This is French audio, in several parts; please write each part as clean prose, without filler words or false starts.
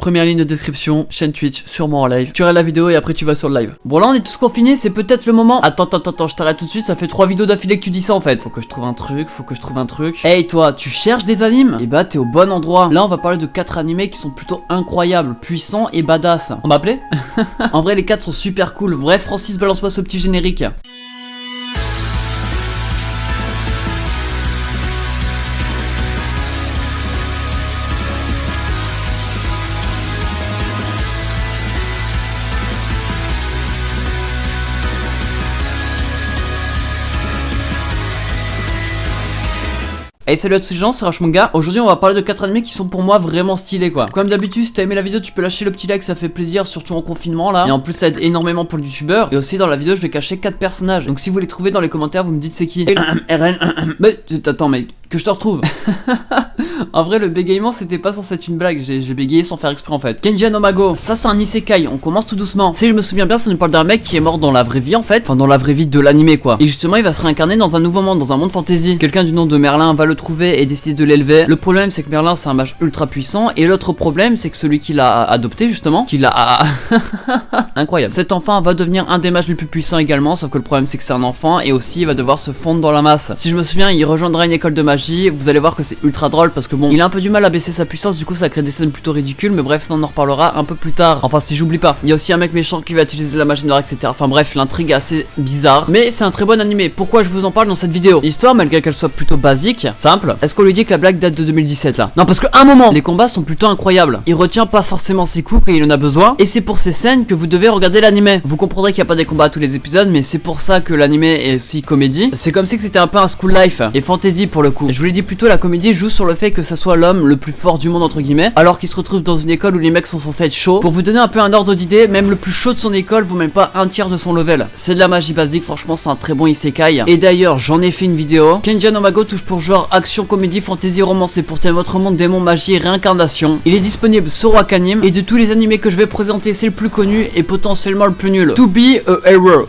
Première ligne de description, chaîne Twitch, sûrement en live. Tu regardes la vidéo et après tu vas sur le live. Bon là on est tous confinés, c'est peut-être le moment. Attends, je t'arrête tout de suite, ça fait 3 vidéos d'affilée que tu dis ça en fait. Faut que je trouve un truc, Hey toi, tu cherches des animes? Et bah t'es au bon endroit. Là on va parler de 4 animés qui sont plutôt incroyables, puissants et badass. On m'a appelé? En vrai les 4 sont super cool. Bref, Francis, balance-moi ce petit générique. Hey salut à tous les gens, c'est Rashmanga. Aujourd'hui on va parler de 4 animés qui sont pour moi vraiment stylés quoi. Comme d'habitude, si t'as aimé la vidéo tu peux lâcher le petit like, ça fait plaisir, surtout en confinement là. Et en plus ça aide énormément pour le youtubeur. Et aussi dans la vidéo je vais cacher 4 personnages. Donc si vous les trouvez dans les commentaires vous me dites c'est qui. RN. Mais attends mais que je te retrouve. En vrai le bégaiement c'était pas censé être une blague, j'ai bégayé sans faire exprès en fait. Kenji Anomago, ça c'est un isekai, on commence tout doucement. Si je me souviens bien ça nous parle d'un mec qui est mort dans la vraie vie en fait. Enfin dans la vraie vie de l'animé quoi. Et justement il va se réincarner dans un nouveau monde, dans un monde fantasy. Quelqu'un du nom de Merlin va le trouver et décider de l'élever. Le problème c'est que Merlin c'est un mage ultra puissant. Et l'autre problème c'est que celui qui l'a adopté justement, qui l'a incroyable. Cet enfant va devenir un des mages les plus puissants également. Sauf que le problème c'est que c'est un enfant et aussi il va devoir se fondre dans la masse. Si je me souviens il rejoindra une école de magie. Vous allez voir que c'est ultra drôle parce que bon il a un peu du mal à baisser sa puissance, du coup ça crée des scènes plutôt ridicules. Mais bref ça on en reparlera un peu plus tard. Enfin si j'oublie pas. Il y a aussi un mec méchant qui va utiliser la magie noire etc. Enfin bref l'intrigue est assez bizarre. Mais c'est un très bon animé. Pourquoi je vous en parle dans cette vidéo? L'histoire malgré qu'elle soit plutôt basique, simple. Est-ce qu'on lui dit que la blague date de 2017 là? Non parce que un moment les combats sont plutôt incroyables. Il retient pas forcément ses coups quand il en a besoin. Et c'est pour ces scènes que vous devez regarder l'animé. Vous comprendrez qu'il n'y a pas des combats à tous les épisodes. Mais c'est pour ça que l'animé est aussi comédie. C'est comme si c'était un peu un school life et fantasy pour le coup. Je vous l'ai dit plutôt la comédie joue sur le fait que ça soit l'homme le plus fort du monde entre guillemets. Alors qu'il se retrouve dans une école où les mecs sont censés être chauds. Pour vous donner un peu un ordre d'idée, même le plus chaud de son école vaut même pas un tiers de son level. C'est de la magie basique, franchement c'est un très bon isekai. Et d'ailleurs j'en ai fait une vidéo. Kenji Anomago touche pour genre action, comédie, fantasy, romance et pour thème votre monde, démon, magie et réincarnation. Il est disponible sur Wakanim. Et de tous les animés que je vais présenter c'est le plus connu et potentiellement le plus nul. To be a hero.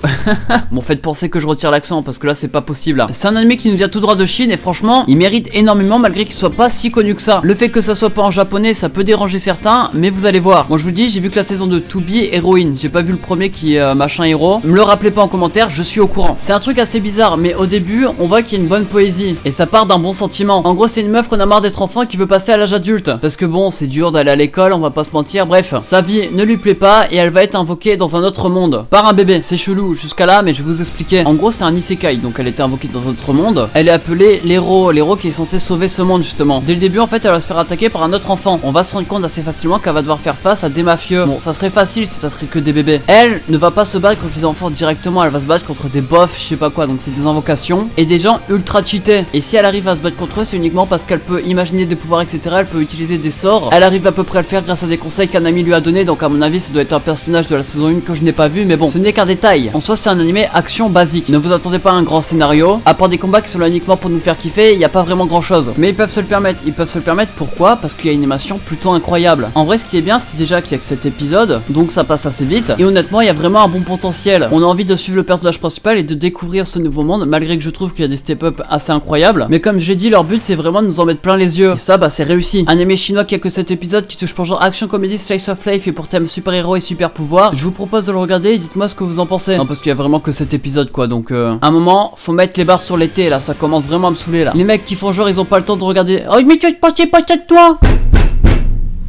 Bon faites penser que je retire l'accent parce que là c'est pas possible. C'est un animé qui nous vient tout droit de Chine et franchement il mérite énormément malgré qu'il soit pas si connu que ça. Le fait que ça soit pas en japonais ça peut déranger certains mais vous allez voir. Moi je vous dis j'ai vu que la saison de To Be Héroïne. J'ai pas vu le premier qui est machin héros. Me le rappelez pas en commentaire, je suis au courant. C'est un truc assez bizarre mais au début on voit qu'il y a une bonne poésie et ça part d'un bon sentiment. En gros c'est une meuf qu'on a marre d'être enfant et qui veut passer à l'âge adulte. Parce que bon c'est dur d'aller à l'école, on va pas se mentir. Bref, sa vie ne lui plaît pas et elle va être invoquée dans un autre monde par un bébé. C'est chelou jusqu'à là mais je vais vous expliquer. En gros c'est un isekai donc elle était invoquée dans un autre monde. Elle est appelée l'héros qui est censé sauver ce monde justement. Dès le début en fait elle va se faire attaquer par un autre enfant. On va se rendre compte assez facilement qu'elle va devoir faire face à des mafieux. Bon ça serait facile si ça serait que des bébés. Elle ne va pas se battre contre les enfants directement, elle va se battre contre des bofs, je sais pas quoi. Donc c'est des invocations et des gens ultra cheatés. Et si elle arrive à se battre contre eux c'est uniquement parce qu'elle peut imaginer des pouvoirs etc. Elle peut utiliser des sorts. Elle arrive à peu près à le faire grâce à des conseils qu'un ami lui a donné. Donc à mon avis ça doit être un personnage de la saison 1 que je n'ai pas vu. Mais bon ce n'est qu'un détail. En soi c'est un animé action basique. Ne vous attendez pas à un grand scénario. À part des combats qui sont là uniquement pour nous faire kiffer, il n'y a pas vraiment grand chose. Mais ils peuvent se le permettre. Pourquoi? Parce qu'il y a une animation plutôt incroyable. En vrai ce qui est bien c'est déjà qu'il y a que 7 épisodes. Donc ça passe assez vite. Et honnêtement il y a vraiment un bon potentiel. On a envie de suivre le personnage principal et de découvrir ce nouveau monde. Malgré que je trouve qu'il y a des step-up assez incroyables. Mais comme j'ai dit leur but c'est vraiment de nous en mettre plein les yeux. Et ça bah c'est réussi. Un animé chinois qui a que 7 épisodes qui touche pour genre action, comédie, slice of life et pour thème super-héros et super pouvoir. Je vous propose de le regarder et dites-moi ce que vous en pensez. Non parce qu'il y a vraiment que 7 épisodes quoi. Donc à un moment faut mettre les barres sur l'été là. Ça commence vraiment à me saouler là. Les mecs qui font genre ils ont pas le temps de regarder. Oh mais tu pensais pas ça de toi?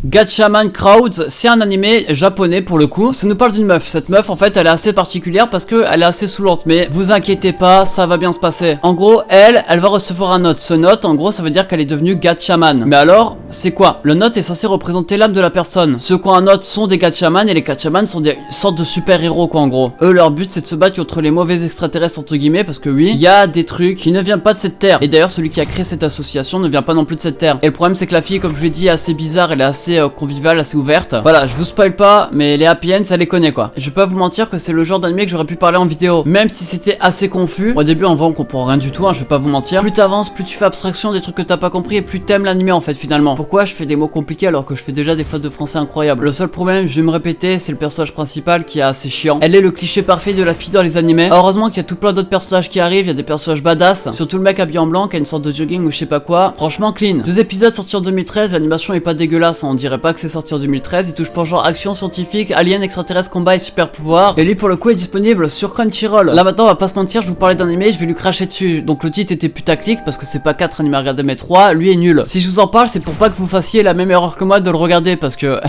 Gatchaman Crowds, c'est un animé japonais pour le coup. Ça nous parle d'une meuf. Cette meuf en fait elle est assez particulière parce que elle est assez saoulante. Mais vous inquiétez pas, ça va bien se passer. En gros elle va recevoir un note. Ce note en gros ça veut dire qu'elle est devenue Gatchaman. Mais alors c'est quoi? Le note est censé représenter l'âme de la personne. Ceux qui ont un note sont des Gatchaman et les Gatchaman sont des sortes de super héros quoi en gros. Eux leur but c'est de se battre contre les mauvais extraterrestres entre guillemets. Parce que oui il y a des trucs qui ne viennent pas de cette terre. Et d'ailleurs celui qui a créé cette association ne vient pas non plus de cette terre. Et le problème c'est que la fille comme je l'ai dit est assez bizarre. Elle est assez conviviale, assez ouverte. Voilà, je vous spoil pas, mais les happy ends, ça les connaît quoi. Je vais pas vous mentir que c'est le genre d'animé que j'aurais pu parler en vidéo, même si c'était assez confus. Au début, en vrai, on comprend rien du tout, hein, je vais pas vous mentir. Plus t'avances, plus tu fais abstraction des trucs que t'as pas compris et plus t'aimes l'animé en fait finalement. Pourquoi je fais des mots compliqués alors que je fais déjà des fautes de français incroyables? Le seul problème, je vais me répéter, c'est le personnage principal qui est assez chiant. Elle est le cliché parfait de la fille dans les animés. Heureusement qu'il y a tout plein d'autres personnages qui arrivent, il y a des personnages badass, surtout le mec habillé en blanc qui a une sorte de jogging ou je sais pas quoi. Franchement clean. 2 épisodes sortis en 2013, l'animation est pas dégueulasse. En on dirait pas que c'est sorti en 2013. Il touche pour genre action scientifique, alien, extraterrestre, combat et super pouvoir. Et lui pour le coup est disponible sur Crunchyroll. Là maintenant on va pas se mentir, je vous parlais d'un anime, je vais lui cracher dessus. Donc le titre était putaclic parce que c'est pas 4 animés à regarder mais 3, lui est nul. Si je vous en parle c'est pour pas que vous fassiez la même erreur que moi de le regarder parce que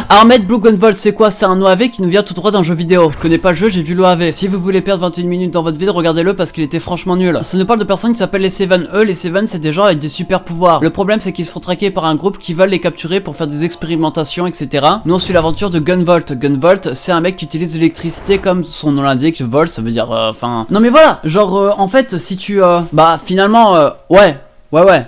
Armed Blue Gunvolt c'est quoi? C'est un OAV qui nous vient tout droit d'un jeu vidéo. Je connais pas le jeu, j'ai vu l'OAV. Si vous voulez perdre 21 minutes dans votre vie, regardez-le parce qu'il était franchement nul. Ça nous parle de personnes qui s'appellent les Seven. Les Seven c'est des gens avec des super pouvoirs. Le problème c'est qu'ils se font traquer par un groupe qui veulent les capturer pour faire des expérimentations etc. Nous on suit l'aventure de Gunvolt. Gunvolt c'est un mec qui utilise de l'électricité comme son nom l'indique. Volt ça veut dire enfin non mais voilà genre en fait si tu bah finalement ouais. Ouais.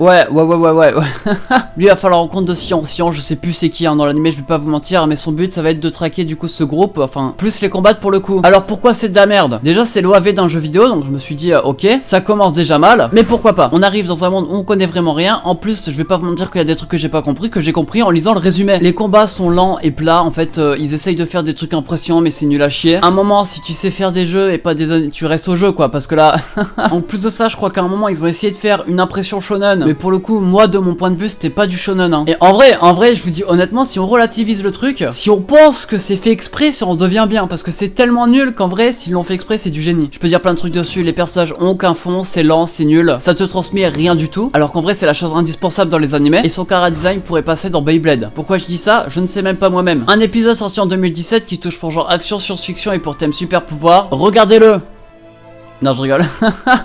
Lui il va faire la rencontre de Sion. Sion je sais plus c'est qui hein, dans l'anime, je vais pas vous mentir, mais son but ça va être de traquer du coup ce groupe, enfin plus les combattre pour le coup. Alors pourquoi c'est de la merde? Déjà c'est l'OAV d'un jeu vidéo, donc je me suis dit ok, ça commence déjà mal, mais pourquoi pas? On arrive dans un monde où on connaît vraiment rien, en plus je vais pas vous mentir qu'il y a des trucs que j'ai pas compris, que j'ai compris en lisant le résumé. Les combats sont lents et plats, en fait ils essayent de faire des trucs impressionnants mais c'est nul à chier. À un moment si tu sais faire des jeux et pas des années, tu restes au jeu quoi, parce que là en plus de ça je crois qu'à un moment ils ont essayé de faire une impression shonen, mais pour le coup moi de mon point de vue c'était pas du shonen hein. Et en vrai je vous dis honnêtement, si on relativise le truc, si on pense que c'est fait exprès, si on devient bien, parce que c'est tellement nul qu'en vrai s'ils l'ont fait exprès c'est du génie. Je peux dire plein de trucs dessus, les personnages ont aucun fond, c'est lent, c'est nul, ça te transmet rien du tout, alors qu'en vrai c'est la chose indispensable dans les animés, et son chara design pourrait passer dans Beyblade. Pourquoi je dis ça? Je ne sais même pas moi-même. Un épisode sorti en 2017 qui touche pour genre action, science-fiction et pour thème super pouvoir, regardez-le. Non je rigole.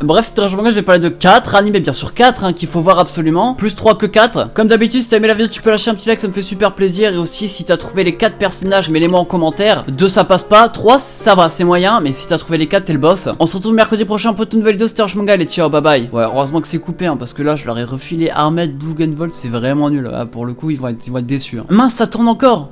Bref c'était un je vais parler de 4 animés, bien sûr 4 hein, qu'il faut voir absolument. Plus 3 que 4. Comme d'habitude si t'as aimé la vidéo tu peux lâcher un petit like, ça me fait super plaisir. Et aussi si t'as trouvé les 4 personnages mets-les-moi en commentaire. 2 ça passe pas, 3 ça va c'est moyen. Mais si t'as trouvé les 4 t'es le boss. On se retrouve mercredi prochain pour une nouvelle vidéo. C'était Manga et ciao bye bye. Ouais heureusement que c'est coupé hein, parce que là je leur ai refilé Armed Blue Gunvolt, c'est vraiment nul. Ah, pour le coup ils vont être déçus hein. Mince ça tourne encore.